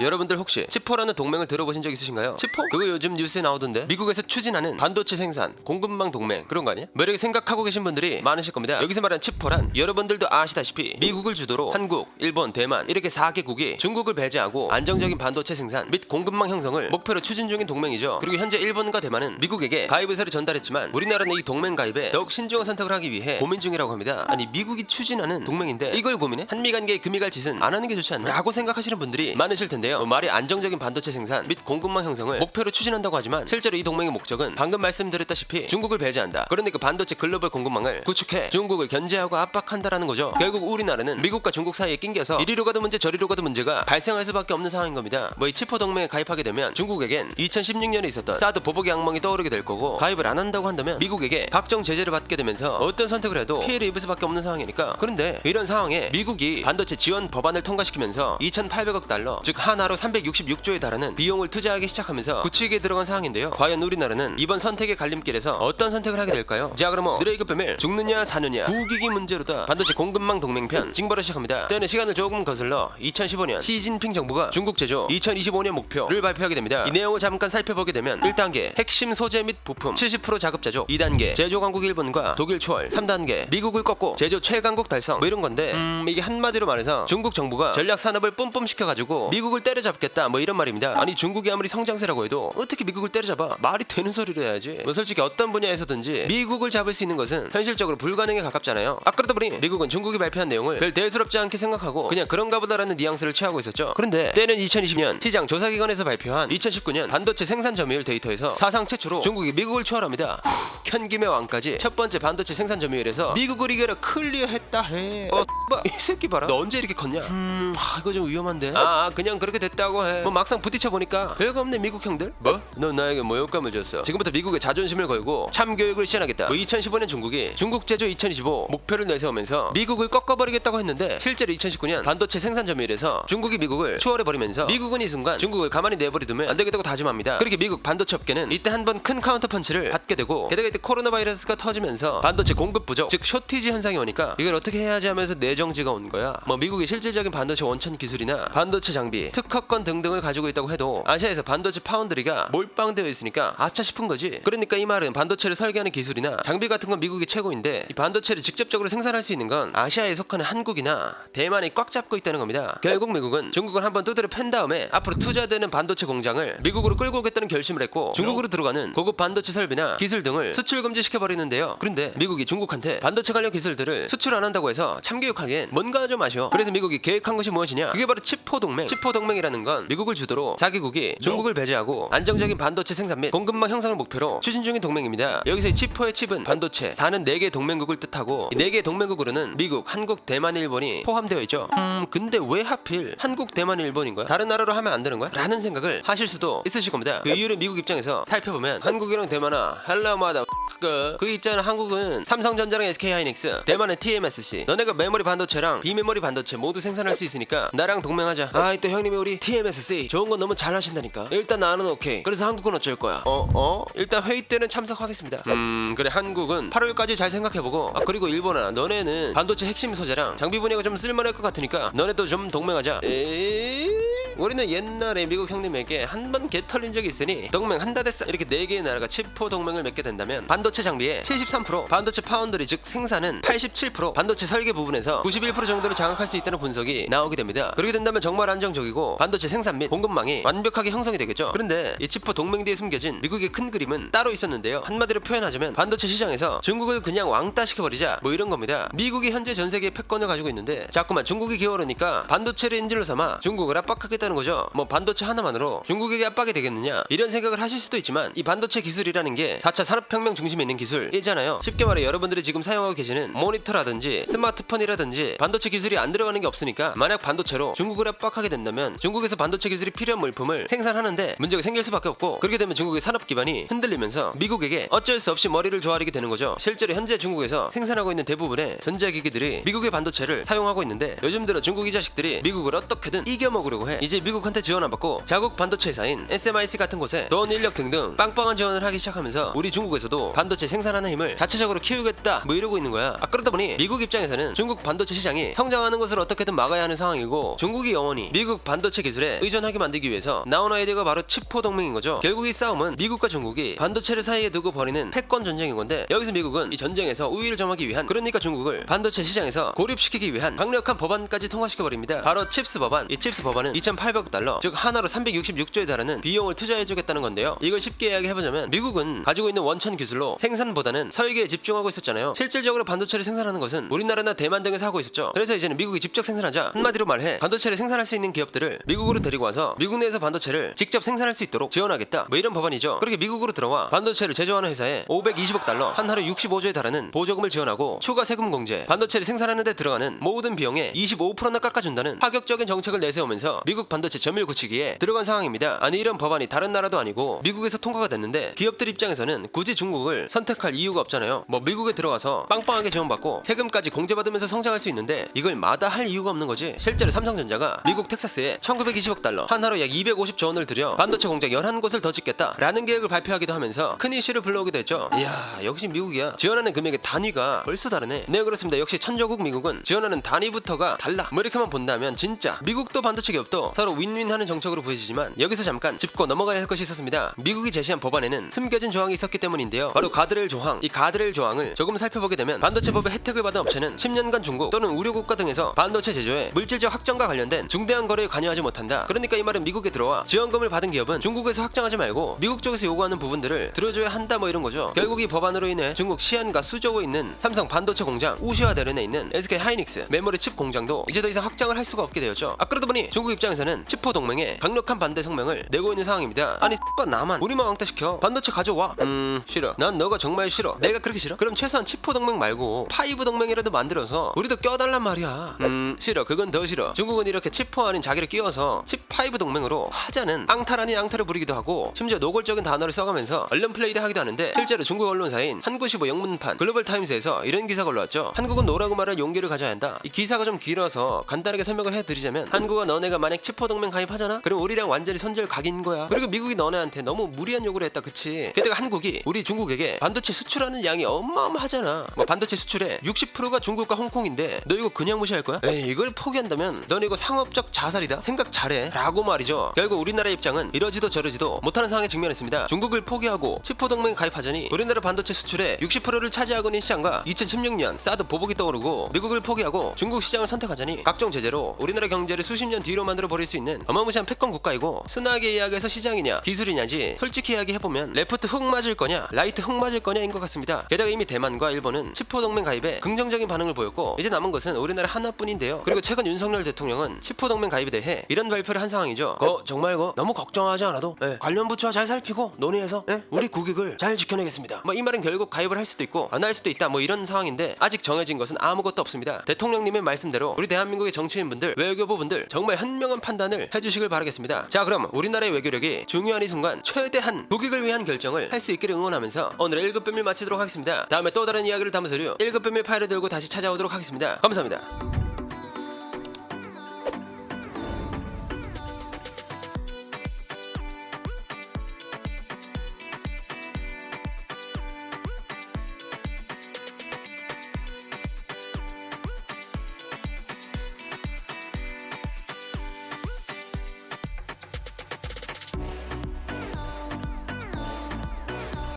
여러분들 혹시 치포라는 동맹을 들어보신 적 있으신가요? 치포? 그거 요즘 뉴스에 나오던데 미국에서 추진하는 반도체 생산 공급망 동맹 그런 거 아니야? 뭐 이렇게 생각하고 계신 분들이 많으실 겁니다. 여기서 말하는 치포란 여러분들도 아시다시피 미국을 주도로 한국, 일본, 대만 이렇게 4개국이 중국을 배제하고 안정적인 반도체 생산 및 공급망 형성을 목표로 추진 중인 동맹이죠. 그리고 현재 일본과 대만은 미국에게 가입 의사를 전달했지만 우리나라는 이 동맹 가입에 더욱 신중한 선택을 하기 위해 고민 중이라고 합니다. 아니 미국이 추진하는 동맹인데 이걸 고민해? 한미 관계에 금이 갈 짓은 안 하는 게 좋지 않나? 라고 생각하시는 분들이 많으실 텐데요. 말이 안정적인 반도체 생산 및 공급망 형성을 목표로 추진한다고 하지만 실제로 이 동맹의 목적은 방금 말씀드렸다시피 중국을 배제한다. 그러니까 반도체 글로벌 공급망을 구축해 중국을 견제하고 압박한다라는 거죠. 결국 우리나라는 미국과 중국 사이에 낑겨서 이리로 가도 문제 저리로 가도 문제가 발생할 수밖에 없는 상황인 겁니다. 뭐 이 치포 동맹에 가입하게 되면 중국에겐 2016년에 있었던 사드 보복의 악몽이 떠오르게 될 거고 가입을 안 한다고 한다면 미국에게 각종 제재를 받게 되면서 어떤 선택을 해도 피해를 입을 수밖에 없는 상황이니까. 그런데 이런 상황에 미국이 반도체 지원 법안을 통과시키면서 2,800억 달러 즉 하나로 366조에 달하는 비용을 투자하기 시작하면서 굳히게 들어간 상황인데요. 과연 우리나라는 이번 선택의 갈림길에서 어떤 선택을 하게 될까요? 자 그럼 드레이크 빼밀 죽느냐 사느냐 국익이 문제로다 반도체 공급망 동맹편 징벌을 시작합니다. 때는 시간을 조금 거슬러 2015년 시진핑 정부가 중국 제조 2025년 목표를 발표하게 됩니다. 이 내용을 잠깐 살펴보게 되면 1단계 핵심 소재 및 부품 70% 자급 제조, 2단계 제조 강국 일본과 독일 추월, 3단계 미국을 꺾고 제조 최강국 달성 뭐 이런 건데 이게 한마디로 말해서 중국 정부가 전략 산업을 뿜뿜 시켜가지고 미국을 때려잡겠다 뭐 이런 말입니다. 아니 중국이 아무리 성장세라고 해도 어떻게 미국을 때려잡아? 말이 되는 소리를 해야지. 뭐 솔직히 어떤 분야에서든지 미국을 잡을 수 있는 것은 현실적으로 불가능에 가깝잖아요. 그러다 보니 미국은 중국이 발표한 내용을 별 대수롭지 않게 생각하고 그냥 그런가 보다라는 뉘앙스를 취하고 있었죠. 그런데 때는 2020년 시장 조사기관에서 발표한 2019년 반도체 생산 점유율 데이터에서 사상 최초로 중국이 미국을 추월합니다. 현김의 왕까지 첫 번째 반도체 생산 점유율에서 미국을 이겨라 클리어했다 해. 이 새끼 봐라. 너 언제 이렇게 컸냐? 이거 좀 위험한데. 그냥 그렇게 됐다고 해. 뭐 막상 부딪혀 보니까 별거 없네 미국 형들. 뭐? 너 나에게 모욕감을 줬어. 지금부터 미국의 자존심을 걸고 참교육을 시작하겠다. 2015년 중국이 중국 제조 2025 목표를 내세우면서 미국을 꺾어버리겠다고 했는데 실제로 2019년 반도체 생산 점유율에서 중국이 미국을 추월해버리면서 미국은 이 순간 중국을 가만히 내버려두면 안 되겠다고 다짐합니다. 그렇게 미국 반도체 업계는 이때 한 번 큰 카운터 펀치를 받게 되고 게다가 이때 코로나 바이러스가 터지면서 반도체 공급 부족 즉 쇼티지 현상이 오니까 이걸 어떻게 해야지 하면서 내정지가 온 거야. 뭐 미국이 실질적인 반도체 원천 기술이나 반도체 장비 특허권 등등을 가지고 있다고 해도 아시아에서 반도체 파운드리가 몰빵되어 있으니까 아차 싶은 거지. 그러니까 이 말은 반도체를 설계하는 기술이나 장비 같은 건 미국이 최고인데 이 반도체를 직접적으로 생산할 수 있는 건 아시아에 속하는 한국이나 대만이 꽉 잡고 있다는 겁니다. 결국 미국은 중국을 한번 두드려 팬 다음에 앞으로 투자되는 반도체 공장을 미국으로 끌고 오겠다는 결심을 했고 중국으로 들어가는 고급 반도체 설비나 기술 등을 수출 금지시켜버리는데요. 그런데 미국이 중국한테 반도체 관련 기술들을 수출 안 한다고 해서 참교육하기엔 뭔가 좀 아쉬워. 그래서 미국이 계획한 것이 무엇이냐? 그게 바로 치포 동맹. 치포 동맹이라는 건 미국을 주도로 4개국이 중국을 배제하고 안정적인 반도체 생산 및 공급망 형성을 목표로 추진 중인 동맹입니다. 여기서 이 치포의 칩은 반도체 4는 4개 동맹국을 뜻하고 이 4개 동맹국으로는 미국, 한국, 대만, 일본이 포함되어 있죠. 근데 왜 하필 한국, 대만, 일본인 거야? 다른 나라로 하면 안 되는 거야? 라는 생각을 하실 수도 있으실 겁니다. 그 이유를 미국 입장에서 살펴보면 한국이랑 대만아 헬라마다 그 있잖아. 한국은 삼성전자랑 SK하이닉스, 대만은 TMSC. 너네가 메모리 반도체랑 비메모리 반도체 모두 생산할 수 있으니까 나랑 동맹하자. 또 형님이 우리 TMSC 좋은 건 너무 잘 하신다니까. 일단 나는 오케이. 그래서 한국은 어쩔 거야? 일단 회의 때는 참석하겠습니다. 그래 한국은 8월까지 잘 생각해보고 그리고 일본아 너네는 반도체 핵심 소재랑 장비 분야가 좀 쓸만할 것 같으니까 너네도 좀 동맹하자. 우리는 옛날에 미국 형님에게 한 번 개 털린 적이 있으니 동맹 한다 됐어. 이렇게 4개의 나라가 치포 동맹을 맺게 된다면 반도체 장비의 73%, 반도체 파운드리 즉 생산은 87%, 반도체 설계 부분에서 91% 정도를 장악할 수 있다는 분석이 나오게 됩니다. 그렇게 된다면 정말 안정적이고 반도체 생산 및 공급망이 완벽하게 형성이 되겠죠. 그런데 이 치포 동맹 뒤에 숨겨진 미국의 큰 그림은 따로 있었는데요. 한마디로 표현하자면 반도체 시장에서 중국을 그냥 왕따 시켜버리자 뭐 이런 겁니다. 미국이 현재 전 세계의 패권을 가지고 있는데 자꾸만 중국이 기어오르니까 반도체를 인질로 삼아 중국을 압박하겠다는 거죠. 뭐 반도체 하나만으로 중국에게 압박이 되겠느냐 이런 생각을 하실 수도 있지만 이 반도체 기술이라는 게 4차 산업혁명 중심에 있는 기술이잖아요. 쉽게 말해 여러분들이 지금 사용하고 계시는 모니터라든지 스마트폰이라든지 반도체 기술이 안 들어가는 게 없으니까 만약 반도체로 중국을 압박하게 된다면 중국에서 반도체 기술이 필요한 물품을 생산하는데 문제가 생길 수밖에 없고 그렇게 되면 중국의 산업 기반이 흔들리면서 미국에게 어쩔 수 없이 머리를 조아리게 되는 거죠. 실제로 현재 중국에서 생산하고 있는 대부분의 전자기기들이 미국의 반도체를 사용하고 있는데 요즘 들어 중국 이 자식들이 미국을 어떻게든 이겨먹으려고 해. 이 이제 미국한테 지원 안 받고 자국 반도체 회사인 SMIC 같은 곳에 돈 인력 등등 빵빵한 지원을 하기 시작하면서 우리 중국에서도 반도체 생산하는 힘을 자체적으로 키우겠다 뭐 이러고 있는 거야. 그러다 보니 미국 입장에서는 중국 반도체 시장이 성장하는 것을 어떻게든 막아야 하는 상황이고, 중국이 영원히 미국 반도체 기술에 의존하게 만들기 위해서 나온 아이디어가 바로 칩포 동맹인 거죠. 결국 이 싸움은 미국과 중국이 반도체를 사이에 두고 벌이는 패권 전쟁인 건데, 여기서 미국은 이 전쟁에서 우위를 점하기 위한, 그러니까 중국을 반도체 시장에서 고립시키기 위한 강력한 법안까지 통과시켜버립니다. 바로 칩스 법안. 이 칩스 법안은 2,800억 달러, 즉 하나로 366조에 달하는 비용을 투자해주겠다는 건데요. 이걸 쉽게 이야기해보자면 미국은 가지고 있는 원천 기술로 생산보다는 설계에 집중하고 있었잖아요. 실질적으로 반도체를 생산하는 것은 우리나라나 대만 등에서 하고 있었죠. 그래서 이제는 미국이 직접 생산하자, 한마디로 말해 반도체를 생산할 수 있는 기업들을 미국으로 데리고 와서 미국 내에서 반도체를 직접 생산할 수 있도록 지원하겠다, 뭐 이런 법안이죠. 그렇게 미국으로 들어와 반도체를 제조하는 회사에 520억 달러, 한 하루 65조에 달하는 보조금을 지원하고 추가 세금 공제, 반도체를 생산하는 데 들어가는 모든 비용의 25%나 깎아준다는 파격적인 정책을 내세우면서 미국 반도체 점유율 굳히기에 들어간 상황입니다. 아니, 이런 법안이 다른 나라도 아니고 미국에서 통과가 됐는데 기업들 입장에서는 굳이 중국을 선택할 이유가 없잖아요. 뭐 미국에 들어가서 빵빵하게 지원받고 세금까지 공제받으면서 성장할 수 있는데 이걸 마다할 이유가 없는 거지. 실제로 삼성전자가 미국 텍사스에 1920억 달러, 한 하루 약 250조 원을 들여 반도체 공장 11곳을 더 짓겠다라는 계획을 발표하기도 하면서 큰 이슈를 불러오기도 했죠. 이야, 역시 미국이야. 지원하는 금액의 단위가 벌써 다르네. 네, 그렇습니다. 역시 천조국 미국은 지원하는 단위부터가 달라. 뭐 이렇게만 본다면 진짜 미국도 반도체 기업도 서로 윈윈하는 정책으로 보여지지만, 여기서 잠깐 짚고 넘어가야 할 것이 있었습니다. 미국이 제시한 법안에는 숨겨진 조항이 있었기 때문인데요. 바로 가드레일 조항. 이 가드레일 조항을 조금 살펴보게 되면 반도체법의 혜택을 받은 업체는 10년간 중국 또는 우려국가 등에서 반도체 제조에 물질적 확정과 관련된 중대한 거래에 관여하지 못한다. 그러니까 이 말은 미국에 들어와 지원금을 받은 기업은 중국에서 확정하지 말고 미국 쪽에서 요구하는 부분들을 들어줘야 한다, 뭐 이런 거죠. 결국 이 법안으로 인해 중국 시안과 수저우에 있는 삼성 반도체 공장, 우시아 대련에 있는 SK 하이닉스 메모리 칩 공장도 이제 더 이상 확장을 할 수가 없게 되었죠. 그러다 보니 중국 입장에서는 칩포 동맹에 강력한 반대 성명을 내고 있는 상황입니다. 아니 나만 우리만 왕따시켜. 반도체 가져와. 싫어. 난 너가 정말 싫어. 내가 그렇게 싫어? 그럼 최소한 칩포 동맹 말고 파이브 동맹이라도 만들어서 우리도 껴달란 말이야. 싫어. 그건 더 싫어. 중국은 이렇게 칩포 아닌 자기를 끼워서 칩5 동맹으로 하자는 앙탈 아닌 앙탈을 부리기도 하고, 심지어 노골적인 단어를 써가면서 언론 플레이를 하기도 하는데, 실제로 중국 언론사인 한국시보 영문판 글로벌타임스에서 이런 기사가 올라왔죠. 한국은 노라고 말할 용기를 가져야 한다. 이 기사가 좀 길어서 간단하게 설명을 해드리자면, 한국과 너네가 만약 칩포 동맹 가입하잖아? 그럼 우리랑 완전히 선제를 각인 거야. 그리고 미국이 너네한테 너무 무리한 요구를 했다, 그치? 게다가 한국이 우리 중국에게 반도체 수출하는 양이 어마어마하잖아. 뭐 반도체 수출의 60%가 중국과 홍콩인데 너 이거 그냥 무시할 거야? 에이, 이걸 포기한다면 넌 이거 상업적 자살이다. 생각 잘해 라고 말이죠. 결국 우리나라 입장은 이러지도 저러지도 못하는 상황에 직면했습니다. 중국을 포기하고 칩포 동맹에 가입하자니 우리나라 반도체 수출의 60%를 차지하고 있는 시장과 2016년 사드 보복이 떠오르고, 미국을 포기하고 중국 시장을 선택하자니 각종 제재로 우리나라 경제를 수십 년 뒤로 만들어 버릴 수 있는 어마무시한 패권 국가이고, 순하게 이야기해서 시장이냐 기술이냐지 솔직히 이야기해보면 레프트 훅 맞을 거냐 라이트 훅 맞을 거냐인 것 같습니다. 게다가 이미 대만과 일본은 칩포 동맹 가입에 긍정적인 반응을 보였고, 이제 남은 것은 우리나라 하나뿐인데요. 그리고 최근 윤석열 대통령은 칩포 동맹 가입에 대해 이런 발표를 한 상황이죠. 정말 너무 걱정하지 않아도 관련 부처와 잘 살피고 논의해서 우리 국익을 잘 지켜내겠습니다. 뭐 이 말은 결국 가입을 할 수도 있고 안 할 수도 있다, 뭐 이런 상황인데 아직 정해진 것은 아무것도 없습니다. 대통령님의 말씀대로 우리 대한민국의 정치인분들, 외교부분들 정말 현명한 판단을 해주시길 바라겠습니다. 자, 그럼 우리나라의 외교력이 중요한 이 순간 최대한 국익을 위한 결정을 할 수 있기를 응원하면서 오늘의 1급 비밀 마치도록 하겠습니다. 다음에 또 다른 이야기를 담아서요 1급 비밀 파일을 들고 다시 찾아오도록 하겠습니다. 감사합니다.